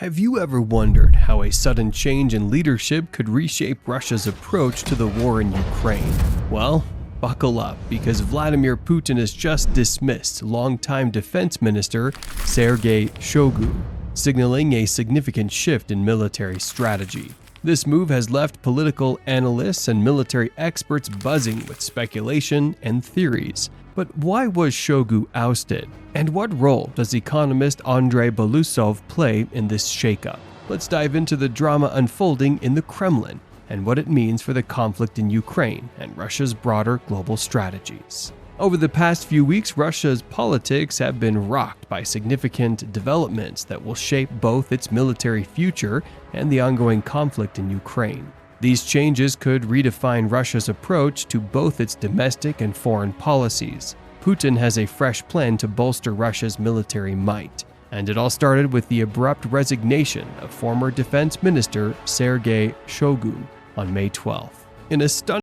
Have you ever wondered how a sudden change in leadership could reshape Russia's approach to the war in Ukraine? Well, buckle up, because Vladimir Putin has just dismissed longtime defense minister Sergei Shoigu, signaling a significant shift in military strategy. This move has left political analysts and military experts buzzing with speculation and theories. But why was Shoigu ousted? And what role does economist Andrei Belousov play in this shakeup? Let's dive into the drama unfolding in the Kremlin and what it means for the conflict in Ukraine and Russia's broader global strategies. Over the past few weeks, Russia's politics have been rocked by significant developments that will shape both its military future and the ongoing conflict in Ukraine. These changes could redefine Russia's approach to both its domestic and foreign policies. Putin has a fresh plan to bolster Russia's military might, and it all started with the abrupt resignation of former defense minister Sergei Shoigu on May 12th. In a stunning